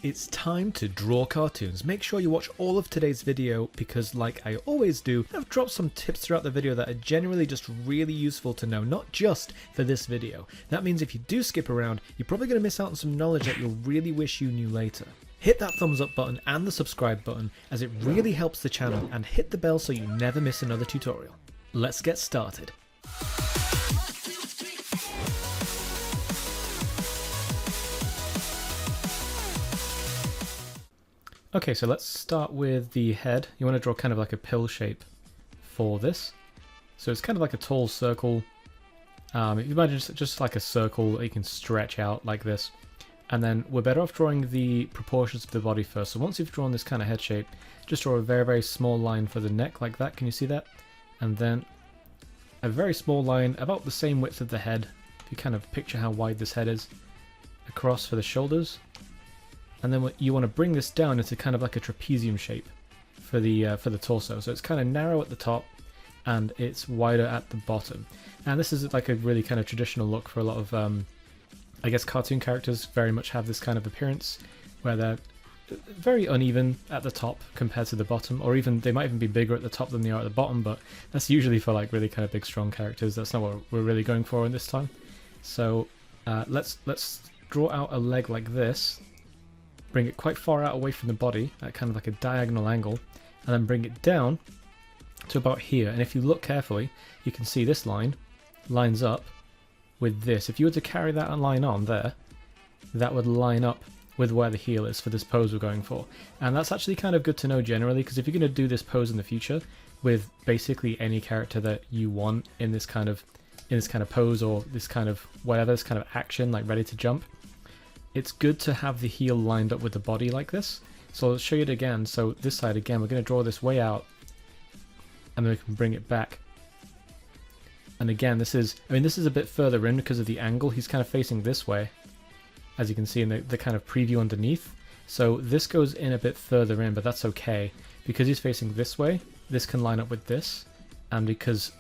It's time to draw cartoons. Make sure you watch all of today's video because, like I always do, I've dropped some tips throughout the video that are generally just really useful to know, not just for this video. That means if you do skip around, you're probably going to miss out on some knowledge that you'll really wish you knew later. Hit that thumbs up button and the subscribe button as it really helps the channel, and hit the bell so you never miss another tutorial. Let's get started. Okay, so let's start with the head. You want to draw kind of like a pill shape for this. So it's kind of like a tall circle. If you imagine just like a circle that you can stretch out like this. And then we're better off drawing the proportions of the body first. So once you've drawn this kind of head shape, just draw a very, very small line for the neck like that. Can you see that? And then a very small line about the same width of the head. If you kind of picture how wide this head is, across for the shoulders. And then you want to bring this down into kind of like a trapezium shape for the torso. So it's kind of narrow at the top and it's wider at the bottom. And this is like a really kind of traditional look for a lot of, I guess, cartoon characters very much have this kind of appearance where they're very uneven at the top compared to the bottom, or even they might even be bigger at the top than they are at the bottom, but that's usually for like really kind of big strong characters. That's not what we're really going for in this time. So let's draw out a leg like this. Bring it quite far out away from the body at kind of like a diagonal angle, and then bring it down to about here. And if you look carefully, you can see this line lines up with this. If you were to carry that line on there, that would line up with where the heel is for this pose we're going for. And that's actually kind of good to know generally, because if you're going to do this pose in the future with basically any character that you want in this kind of pose, or this kind of whatever, this kind of action, like ready to jump, it's good to have the heel lined up with the body like this. So I'll show you it again. So this side again, we're going to draw this way out, and then we can bring it back. And again, this is a bit further in because of the angle. He's kind of facing this way, as you can see in the kind of preview underneath. So this goes in a bit further in, but that's okay. Because he's facing this way, this can line up with this. And because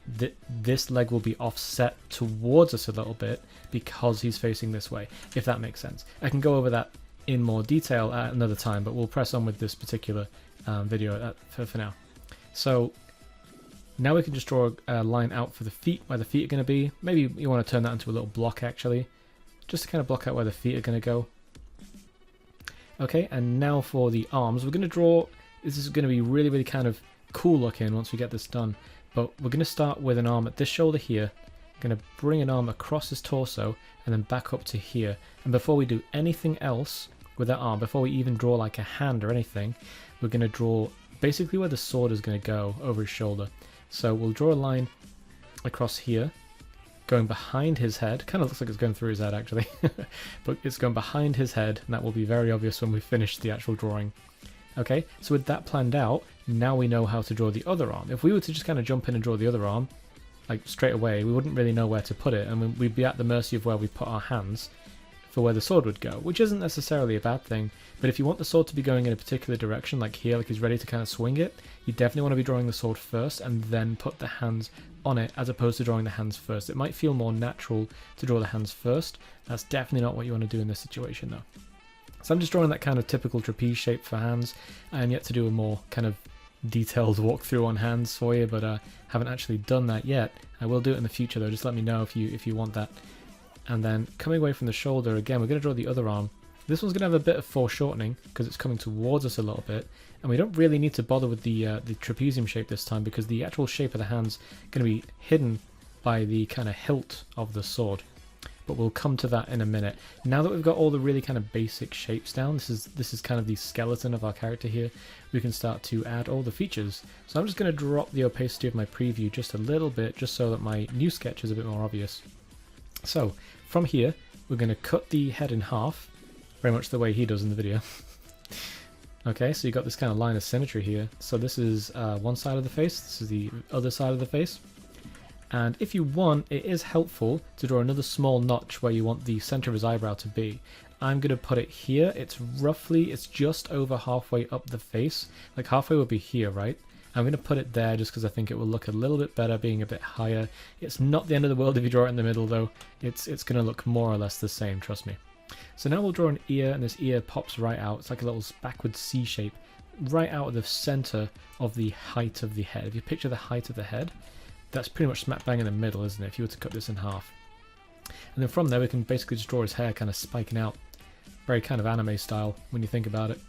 this leg will be offset towards us a little bit because he's facing this way, if that makes sense. I can go over that in more detail at another time, but we'll press on with this particular video for now. So now we can just draw a line out for the feet, where the feet are going to be. Maybe you want to turn that into a little block actually, just to kind of block out where the feet are going to go. Okay, and now for the arms, we're going to draw, this is going to be really, really kind of cool looking once we get this done, but we're going to start with an arm at this shoulder here. I'm going to bring an arm across his torso and then back up to here. And before we do anything else with that arm, before we even draw like a hand or anything, we're going to draw basically where the sword is going to go over his shoulder. So we'll draw a line across here going behind his head. Kind of looks like it's going through his head actually, but it's going behind his head, and that will be very obvious when we finish the actual drawing. Okay, so with that planned out, now we know how to draw the other arm. If we were to just kind of jump in and draw the other arm, like straight away, we wouldn't really know where to put it, and we'd be at the mercy of where we put our hands for where the sword would go, which isn't necessarily a bad thing. But if you want the sword to be going in a particular direction, like here, like he's ready to kind of swing it, you definitely want to be drawing the sword first and then put the hands on it, as opposed to drawing the hands first. It might feel more natural to draw the hands first. That's definitely not what you want to do in this situation though. So I'm just drawing that kind of typical trapeze shape for hands. I am yet to do a more kind of detailed walkthrough on hands for you, but haven't actually done that yet. I will do it in the future though, just let me know if you want that. And then coming away from the shoulder, again, we're going to draw the other arm. This one's going to have a bit of foreshortening because it's coming towards us a little bit. And we don't really need to bother with the trapezium shape this time, because the actual shape of the hand's going to be hidden by the kind of hilt of the sword. But we'll come to that in a minute. Now that we've got all the really kind of basic shapes down, this is kind of the skeleton of our character here, we can start to add all the features. So I'm just going to drop the opacity of my preview just a little bit, just so that my new sketch is a bit more obvious. So from here, we're going to cut the head in half, very much the way he does in the video. Okay, so you got this kind of line of symmetry here. So this is one side of the face, this is the other side of the face. And if you want, it is helpful to draw another small notch where you want the center of his eyebrow to be. I'm going to put it here. It's just over halfway up the face. Like halfway would be here, right? I'm going to put it there just because I think it will look a little bit better being a bit higher. It's not the end of the world if you draw it in the middle though. It's going to look more or less the same, trust me. So now we'll draw an ear, and this ear pops right out. It's like a little backward C shape right out of the center of the height of the head. If you picture the height of the head, that's pretty much smack bang in the middle, isn't it, if you were to cut this in half. And then from there we can basically just draw his hair kind of spiking out. Very kind of anime style when you think about it.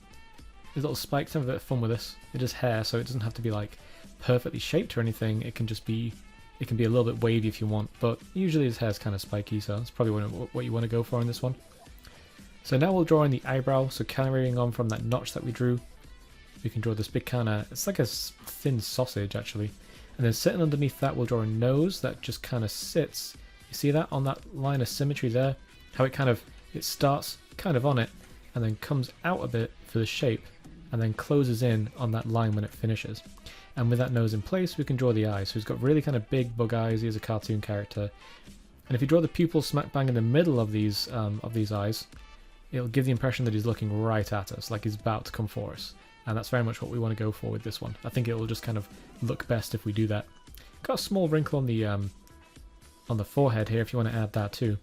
These little spikes, have a bit of fun with this. It is hair, so it doesn't have to be like perfectly shaped or anything. It can just be, it can be a little bit wavy if you want, but usually his hair's kind of spiky, so that's probably what you want to go for in this one. So now we'll draw in the eyebrow, so carrying on from that notch that we drew, we can draw this big kind of, it's like a thin sausage actually. And then sitting underneath that we'll draw a nose that just kind of sits, you see that on that line of symmetry there? How it kind of, it starts kind of on it and then comes out a bit for the shape and then closes in on that line when it finishes. And with that nose in place we can draw the eyes. So he's got really kind of big bug eyes, he's a cartoon character. And if you draw the pupil smack bang in the middle of these eyes, it'll give the impression that he's looking right at us, like he's about to come for us. And that's very much what we want to go for with this one. I think it will just kind of look best if we do that. Got a small wrinkle on the forehead here if you want to add that too.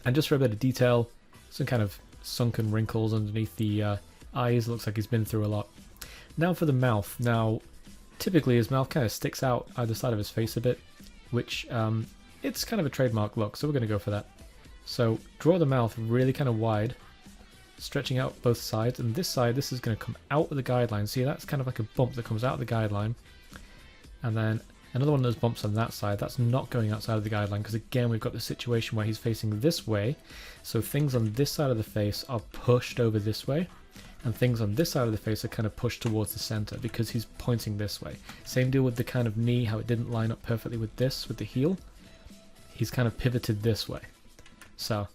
And just for a bit of detail, some kind of sunken wrinkles underneath the eyes. Looks like he's been through a lot. Now for the mouth. Now, typically his mouth kind of sticks out either side of his face a bit, which it's kind of a trademark look, so we're going to go for that. So draw the mouth really kind of wide, stretching out both sides, and this side, this is going to come out of the guideline. See, that's kind of like a bump that comes out of the guideline, and then another one of those bumps on that side, that's not going outside of the guideline, because again we've got the situation where he's facing this way, so things on this side of the face are pushed over this way, and things on this side of the face are kind of pushed towards the center because he's pointing this way. Same deal with the kind of knee, how it didn't line up perfectly with this, with the heel. He's kind of pivoted this way. So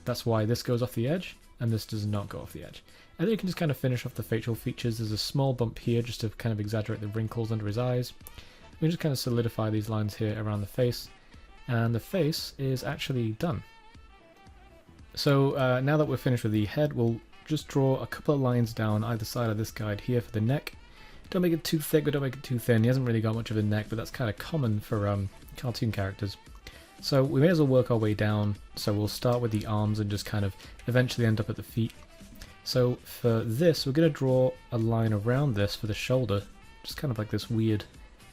that's why this goes off the edge and this does not go off the edge. And then you can just kind of finish off the facial features. There's a small bump here just to kind of exaggerate the wrinkles under his eyes. We can just kind of solidify these lines here around the face, and the face is actually done. So now that we're finished with the head, we'll just draw a couple of lines down either side of this guide here for the neck. Don't make it too thick, but don't make it too thin. He hasn't really got much of a neck, but that's kind of common for cartoon characters. So we may as well work our way down. So we'll start with the arms and just kind of eventually end up at the feet. So for this, we're going to draw a line around this for the shoulder, just kind of like this weird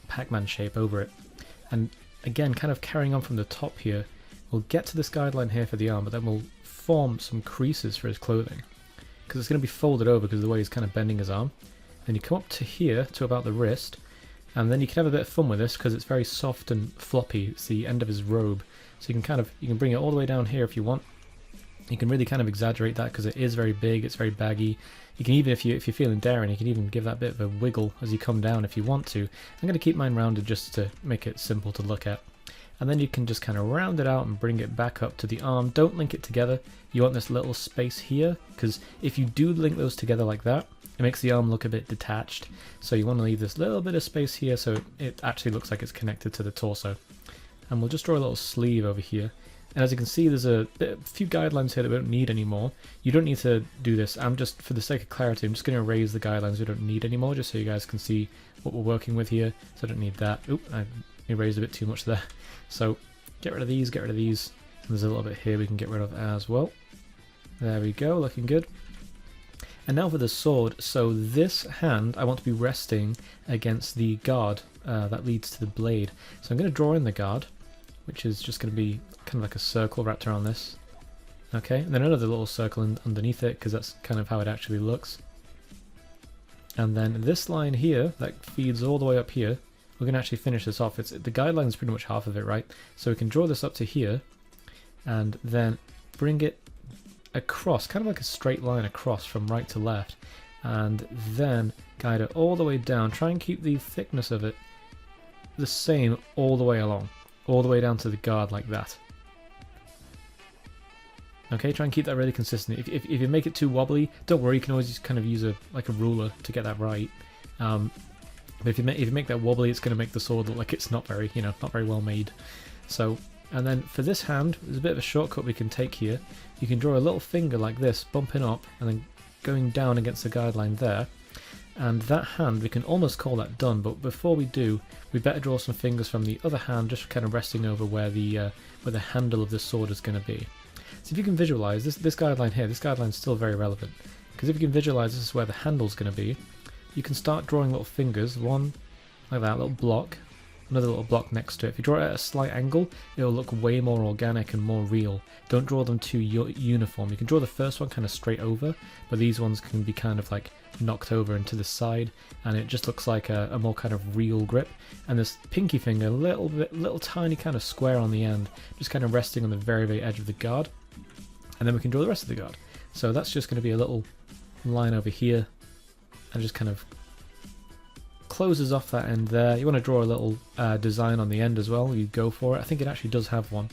Pac-Man shape over it. And again, kind of carrying on from the top here, we'll get to this guideline here for the arm, but then we'll form some creases for his clothing, because it's going to be folded over because of the way he's kind of bending his arm. Then you come up to here, to about the wrist, and then you can have a bit of fun with this because it's very soft and floppy. It's the end of his robe, so you can bring it all the way down here if you want. You can really kind of exaggerate that because it is very big, it's very baggy. You can even, if you're feeling daring, you can even give that bit of a wiggle as you come down if you want to. I'm going to keep mine rounded just to make it simple to look at. And then you can just kind of round it out and bring it back up to the arm. Don't link it together. You want this little space here, because if you do link those together like that, it makes the arm look a bit detached. So you want to leave this little bit of space here so it actually looks like it's connected to the torso. And we'll just draw a little sleeve over here. And as you can see, there's a few guidelines here that we don't need anymore. You don't need to do this. I'm just, for the sake of clarity, I'm just going to erase the guidelines we don't need anymore, just so you guys can see what we're working with here. So I don't need that. Oop, I erased a bit too much there. So get rid of these, get rid of these. And there's a little bit here we can get rid of as well. There we go, looking good. And now for the sword. So this hand I want to be resting against the guard that leads to the blade. So I'm going to draw in the guard, which is just going to be kind of like a circle wrapped around this. Okay, and then another little circle underneath it, because that's kind of how it actually looks. And then this line here that feeds all the way up here, we're going to actually finish this off. The guideline is pretty much half of it, right? So we can draw this up to here and then bring it across, kind of like a straight line across from right to left, and then guide it all the way down. Try and keep the thickness of it the same all the way along, all the way down to the guard like that. Okay, try and keep that really consistent. If you make it too wobbly, don't worry, you can always just kind of use a ruler to get that right. But if you make that wobbly, it's going to make the sword look like it's not very, not very well made. So, and then for this hand, there's a bit of a shortcut we can take here. You can draw a little finger like this, bumping up, and then going down against the guideline there. And that hand, we can almost call that done, but before we do, we better draw some fingers from the other hand, just kind of resting over where the handle of the sword is going to be. So if you can visualize this guideline here, this guideline's still very relevant, because if you can visualize this is where the handle's going to be, you can start drawing little fingers, one like that, little block, another little block next to it. If you draw it at a slight angle, it'll look way more organic and more real. Don't draw them too uniform. You can draw the first one kind of straight over, but these ones can be kind of like knocked over into the side, and it just looks like a more kind of real grip. And this pinky finger, little tiny kind of square on the end, just kind of resting on the very edge of the guard. And then we can draw the rest of the guard. So that's just going to be a little line over here, and just kind of closes off that end there. You want to draw a little design on the end as well, you go for it. I think it actually does have one.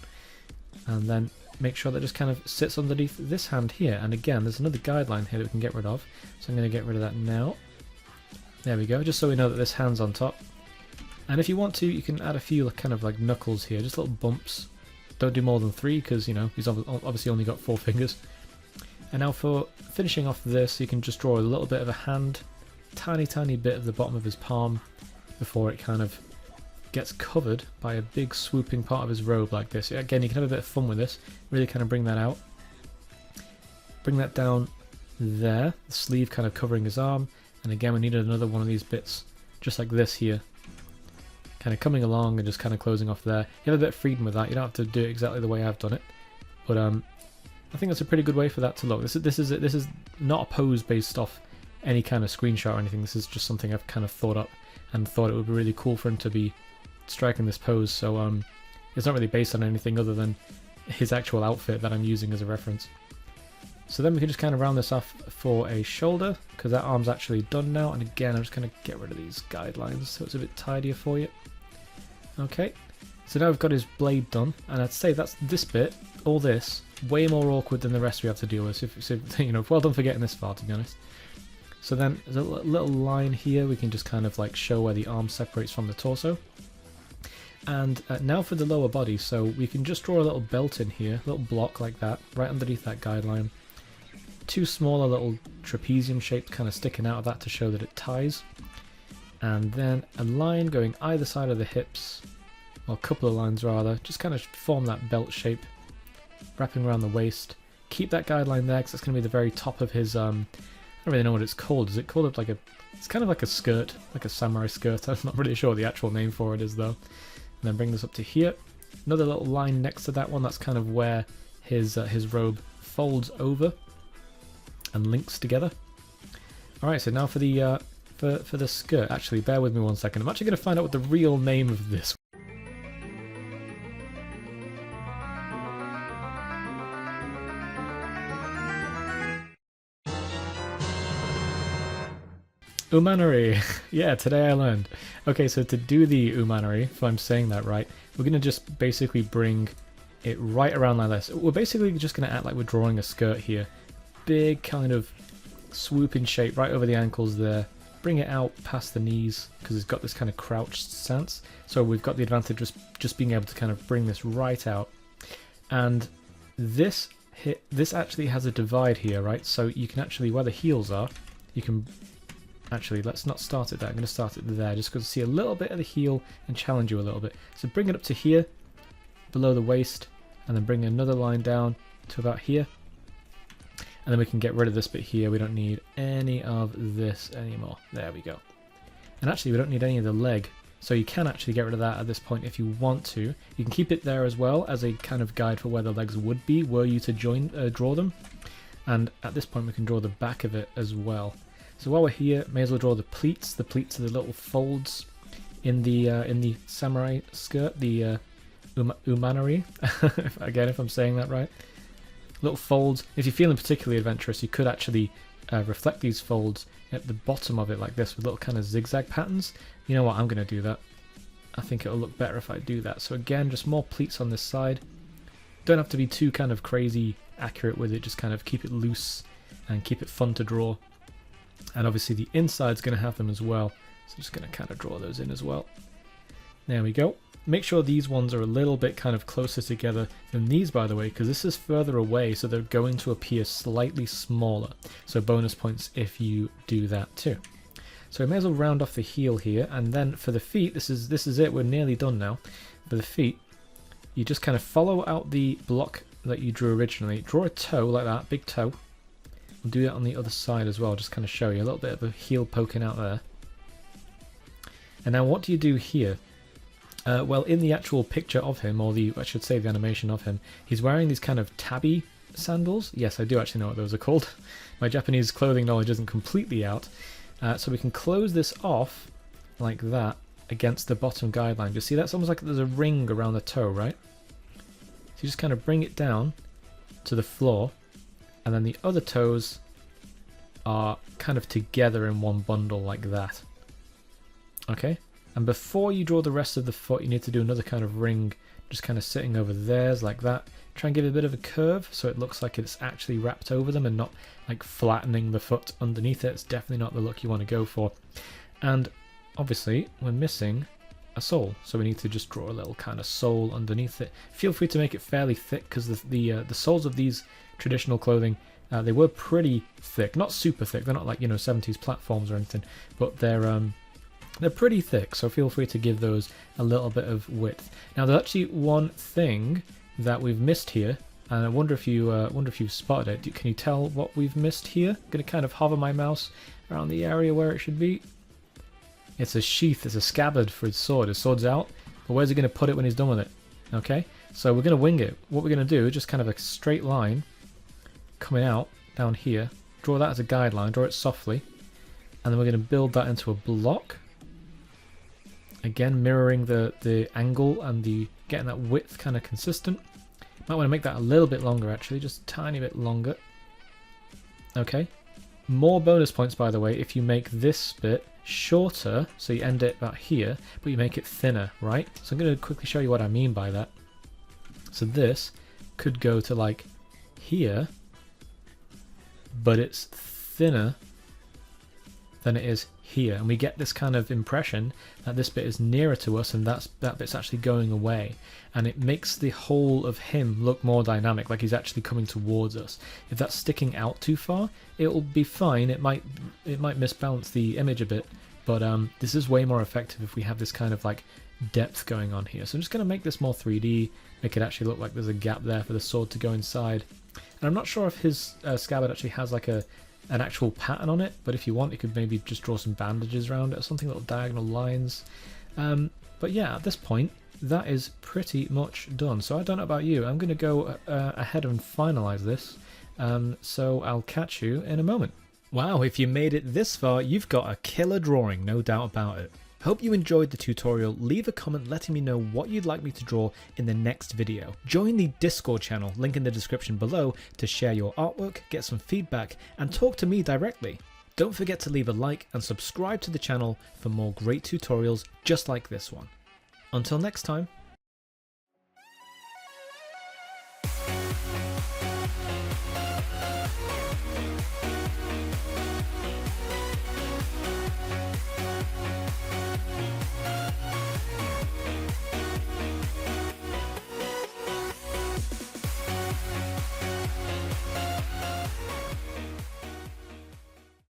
And then make sure that just kind of sits underneath this hand here. And again, there's another guideline here that we can get rid of. So I'm going to get rid of that now. There we go, just so we know that this hand's on top. And if you want to, you can add a few kind of like knuckles here, just little bumps. Don't do more than 3 because, you know, he's obviously only got 4 fingers. And now for finishing off this, you can just draw a little bit of a hand, tiny bit of the bottom of his palm before it kind of gets covered by a big swooping part of his robe like this. Again, you can have a bit of fun with this, really kind of bring that out. Bring that down there, the sleeve kind of covering his arm, and again we needed another one of these bits, just like this here. Kind of coming along and just kind of closing off there. You have a bit of freedom with that, you don't have to do it exactly the way I've done it. But I think that's a pretty good way for that to look. This is not a pose based off any kind of screenshot or anything. This is just something I've kind of thought up and thought it would be really cool for him to be striking this pose. So it's not really based on anything other than his actual outfit that I'm using as a reference. So then we can just kind of round this off for a shoulder, because that arm's actually done now. And again, I'm just going to get rid of these guidelines so it's a bit tidier for you. Okay, so now we've got his blade done, and I'd say that's this bit, all this, way more awkward than the rest we have to deal with. So you know, well done for getting this far, to be honest. So then there's a little line here, we can just kind of like show where the arm separates from the torso. And now for the lower body, so we can just draw a little belt in here, a little block like that, right underneath that guideline. 2 smaller little trapezium shapes kind of sticking out of that to show that it ties. And then a line going either side of the hips, or a couple of lines rather, just kind of form that belt shape, wrapping around the waist. Keep that guideline there because that's going to be the very top of his, I don't really know what it's called. Is it called like it's kind of like a skirt, like a samurai skirt. I'm not really sure what the actual name for it is though. And then bring this up to here. Another little line next to that one, that's kind of where his robe folds over and links together. Alright, so now for the for the skirt. Actually, bear with me one second. I'm actually going to find out what the real name of this. Umanari! Yeah, today I learned. Okay, so to do the Umanari, if I'm saying that right, we're going to just basically bring it right around like this. We're basically just going to act like we're drawing a skirt here. Big kind of swooping shape right over the ankles there. Bring it out past the knees because it's got this kind of crouched stance. So we've got the advantage of just being able to kind of bring this right out. And this actually has a divide here, right? So you can actually, where the heels are, you can... Actually, let's not start it there. I'm going to start it there just because I see a little bit of the heel and challenge you a little bit. So bring it up to here, below the waist, and then bring another line down to about here. And then we can get rid of this bit here. We don't need any of this anymore. There we go. And actually, we don't need any of the leg. So you can actually get rid of that at this point if you want to. You can keep it there as well as a kind of guide for where the legs would be were you to draw them. And at this point, we can draw the back of it as well. So while we're here, may as well draw the pleats. The pleats are the little folds in the samurai skirt, the umanari. Again, if I'm saying that right. Little folds. If you're feeling particularly adventurous, you could actually reflect these folds at the bottom of it like this with little kind of zigzag patterns. You know what? I'm going to do that. I think it'll look better if I do that. So again, just more pleats on this side. Don't have to be too kind of crazy accurate with it. Just kind of keep it loose and keep it fun to draw. And obviously the inside's going to have them as well. So I'm just going to kind of draw those in as well. There we go. Make sure these ones are a little bit kind of closer together than these, by the way, because this is further away, so they're going to appear slightly smaller. So bonus points if you do that too. So we may as well round off the heel here, and then for the feet, this is it. We're nearly done now. For the feet, you just kind of follow out the block that you drew originally, draw a toe like that, big toe. We'll do that on the other side as well, just kind of show you a little bit of a heel poking out there. And now what do you do here? Well, in the actual picture of him, or I should say the animation of him, he's wearing these kind of tabby sandals. Yes, I do actually know what those are called. My Japanese clothing knowledge isn't completely out. So we can close this off like that against the bottom guideline. You see, that's almost like there's a ring around the toe, right? So you just kind of bring it down to the floor, and then the other toes are kind of together in one bundle like that. Okay? And before you draw the rest of the foot, you need to do another kind of ring, just kind of sitting over theirs like that. Try and give it a bit of a curve so it looks like it's actually wrapped over them and not like flattening the foot underneath it. It's definitely not the look you want to go for. And obviously we're missing a sole, so we need to just draw a little kind of sole underneath it. Feel free to make it fairly thick, because the soles of these traditional clothing, they were pretty thick, not super thick. They're not like, you know, 70s platforms or anything, but they're pretty thick, so feel free to give those a little bit of width. Now there's actually one thing that we've missed here, and I wonder if you've spotted it. Can you tell what we've missed here? I'm going to kind of hover my mouse around the area where it should be. It's a sheath, it's a scabbard for his sword. His sword's out, but where's he going to put it when he's done with it? Okay, so we're going to wing it. What we're going to do is just kind of a straight line coming out down here. Draw that as a guideline, draw it softly, and then we're going to build that into a block. Again, mirroring the angle and getting that width kind of consistent. Might want to make that a little bit longer, actually, just a tiny bit longer. Okay. More bonus points, by the way, if you make this bit shorter, so you end it about here, but you make it thinner, right? So I'm going to quickly show you what I mean by that. So this could go to like here, but it's thinner than it is here, and we get this kind of impression that this bit is nearer to us and that bit's actually going away, and it makes the whole of him look more dynamic, like he's actually coming towards us. If that's sticking out too far, it'll be fine. It might misbalance the image a bit, but this is way more effective if we have this kind of like depth going on here. So I'm just going to make this more 3D, make it actually look like there's a gap there for the sword to go inside. And I'm not sure if his scabbard actually has like an actual pattern on it, but if you want, you could maybe just draw some bandages around it or something, little diagonal lines. But yeah, at this point, that is pretty much done. So I don't know about you, I'm going to go ahead and finalize this, so I'll catch you in a moment. Wow, if you made it this far, you've got a killer drawing, no doubt about it. Hope you enjoyed the tutorial. Leave a comment letting me know what you'd like me to draw in the next video. Join the Discord channel, link in the description below, to share your artwork, get some feedback, and talk to me directly. Don't forget to leave a like and subscribe to the channel for more great tutorials just like this one. Until next time.